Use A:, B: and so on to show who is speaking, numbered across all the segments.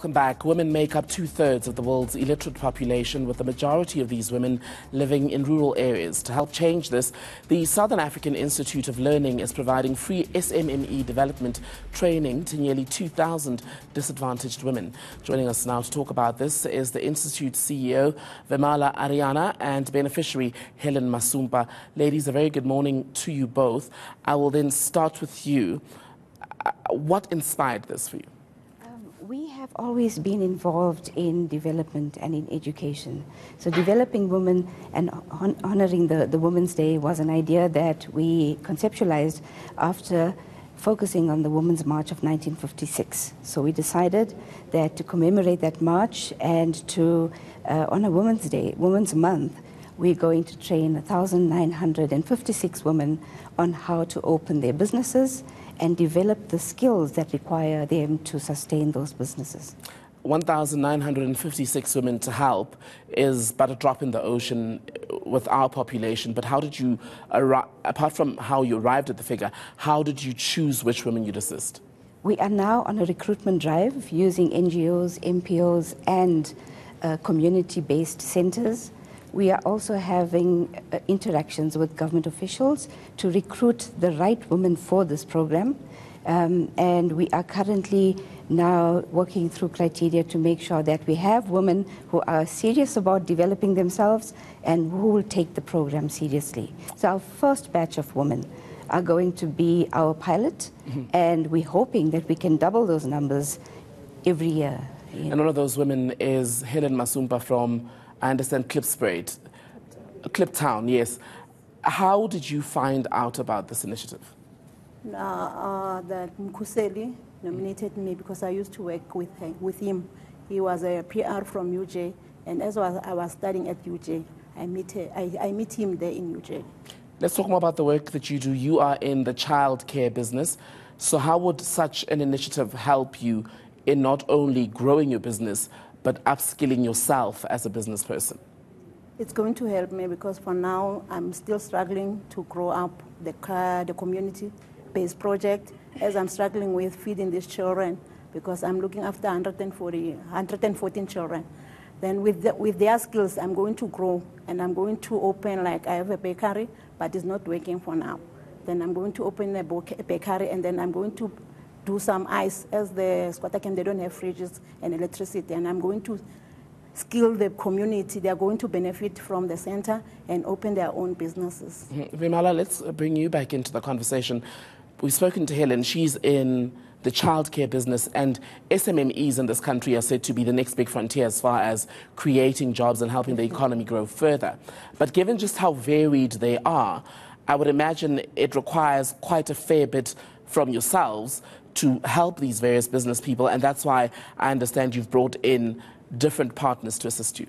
A: Welcome back. Women make up 2/3 of the world's illiterate population, with the majority of these women living in rural areas. To help change this, the Southern African Institute of Learning is providing free SMME development training to nearly 2,000 disadvantaged women. Joining us now to talk about this is the Institute's CEO, Vimala Ariyana, and beneficiary, Helen Masumpa. Ladies, a very good morning to you both. I will then start with you. What inspired this for you?
B: We have always been involved in development and in education. So developing women and honoring the Women's Day was an idea that we conceptualized after focusing on the Women's March of 1956. So we decided that to commemorate that march and to honor Women's Day, Women's Month, we're going to train 1,956 women on how to open their businesses and develop the skills that require them to sustain those businesses.
A: 1,956 women to help is but a drop in the ocean with our population. But how did you, apart from how you arrived at the figure, how did you choose which women you'd assist?
B: We are now on a recruitment drive using NGOs, MPOs, and community-based centers. We are also having interactions with government officials to recruit the right women for this program. And we are currently now working through criteria to make sure that we have women who are serious about developing themselves and who will take the program seriously. So our first batch of women are going to be our pilot, and we're hoping that we can double those numbers every year.
A: And one of those women is Helen Masumpa from, I understand, Kliptown, yes. How did you find out about this initiative?
C: That Mkuseli nominated me because I used to work with him. He was a PR from UJ, and as I was studying at UJ, I met him there in UJ.
A: Let's talk more about the work that you do. You are in the child care business. So how would such an initiative help you in not only growing your business, but upskilling yourself as a business person?
C: It's going to help me because for now, I'm still struggling to grow up the community-based project, as I'm struggling with feeding these children because I'm looking after 114 children. Then with their skills, I'm going to grow and I'm going to open, like I have a bakery, but it's not working for now. Then I'm going to open a bakery and then I'm going to do some ice, as the Squattacan, they don't have fridges and electricity, and I'm going to skill the community. They are going to benefit from the center and open their own businesses.
A: Vimala, let's bring you back into the conversation. We've spoken to Helen. She's in the childcare business, and SMMEs in this country are said to be the next big frontier as far as creating jobs and helping the economy grow further. But given just how varied they are, I would imagine it requires quite a fair bit from yourselves to help these various business people, and that's why I understand you've brought in different partners to assist you.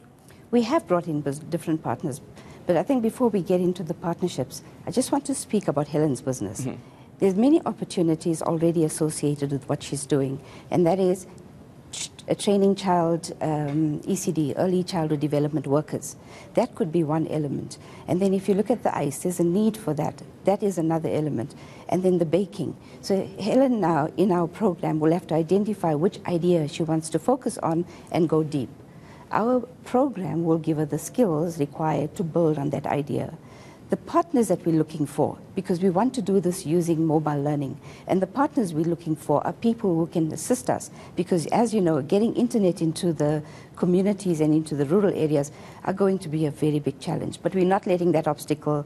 B: We have brought in different partners, but I think before we get into the partnerships, I just want to speak about Helen's business. There's many opportunities already associated with what she's doing, and that is training child ECD, early childhood development workers. That could be one element. And then if you look at the ICE, there's a need for that. That is another element. And then the baking. So Helen now in our program will have to identify which idea she wants to focus on and go deep. Our program will give her the skills required to build on that idea. The partners that we're looking for, because we want to do this using mobile learning, and the partners we're looking for are people who can assist us, because as you know, getting internet into the communities and into the rural areas are going to be a very big challenge. But we're not letting that obstacle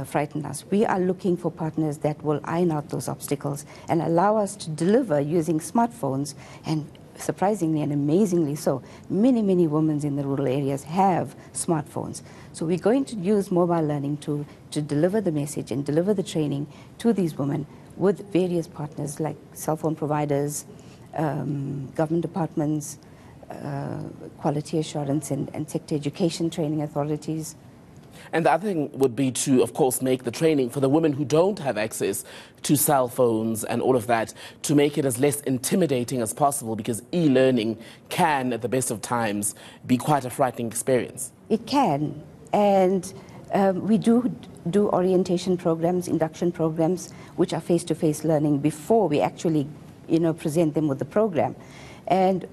B: frighten us. We are looking for partners that will iron out those obstacles and allow us to deliver using smartphones, and surprisingly and amazingly so, many, many women in the rural areas have smartphones. So we're going to use mobile learning to deliver the message and deliver the training to these women with various partners like cell phone providers, government departments, quality assurance and sector education training authorities.
A: And the other thing would be to, of course, make the training for the women who don't have access to cell phones and all of that, to make it as less intimidating as possible, because e-learning can, at the best of times, be quite a frightening experience.
B: It can. And we do orientation programs, induction programs, which are face-to-face learning before we actually, present them with the program. And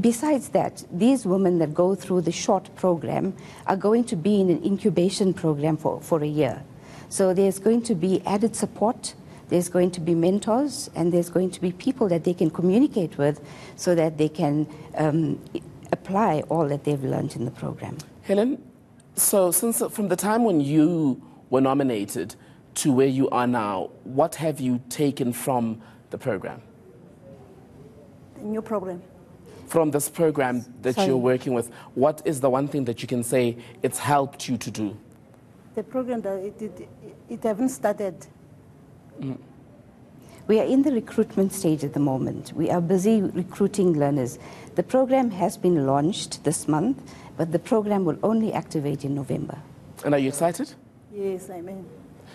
B: besides that, these women that go through the short program are going to be in an incubation program for a year. So there's going to be added support, there's going to be mentors, and there's going to be people that they can communicate with so that they can apply all that they've learned in the program.
A: Helen, so from the time when you were nominated to where you are now, what have you taken from the program?
C: The new program.
A: From this program that
B: Sorry.
A: you're working with, what is the one thing that you can say it's helped you to do?
C: The program, it haven't started.
B: We are in the recruitment stage at the moment. We are busy recruiting learners. The program has been launched this month, but the program will only activate in November.
A: And are you excited?
C: Yes, I mean.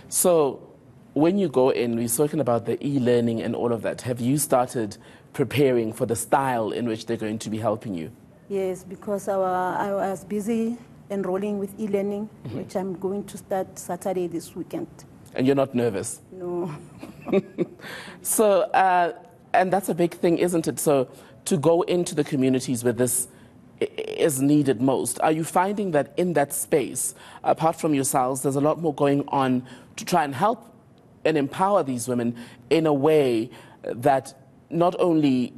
A: So when you go in, we've spoken about the e-learning and all of that. Have you started preparing for the style in which they're going to be helping you?
C: Yes, because I was busy enrolling with e-learning, which I'm going to start Saturday this weekend.
A: And you're not nervous?
C: No.
A: So, and that's a big thing, isn't it? So to go into the communities where this is needed most, are you finding that in that space, apart from yourselves, there's a lot more going on to try and help and empower these women in a way that not only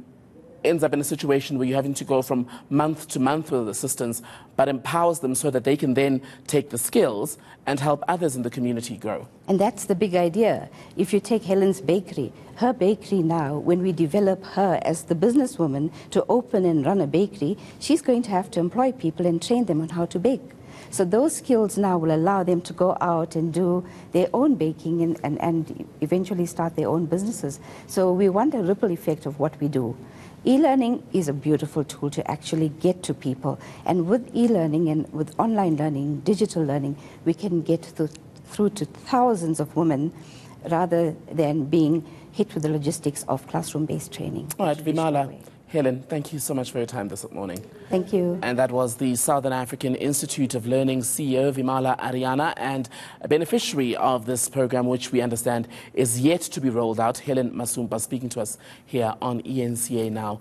A: ends up in a situation where you're having to go from month to month with assistance, but empowers them so that they can then take the skills and help others in the community grow?
B: And that's the big idea. If you take Helen's bakery, her bakery now, when we develop her as the businesswoman to open and run a bakery, she's going to have to employ people and train them on how to bake. So those skills now will allow them to go out and do their own baking and eventually start their own businesses. So we want a ripple effect of what we do. E-learning is a beautiful tool to actually get to people. And with e-learning and with online learning, digital learning, we can get through to thousands of women rather than being hit with the logistics of classroom-based training.
A: All right, Vimala, Helen, thank you so much for your time this morning.
B: Thank you.
A: And that was the Southern African Institute of Learning CEO Vimala Ariyana, and a beneficiary of this program, which we understand is yet to be rolled out, Helen Masumpa, speaking to us here on ENCA Now.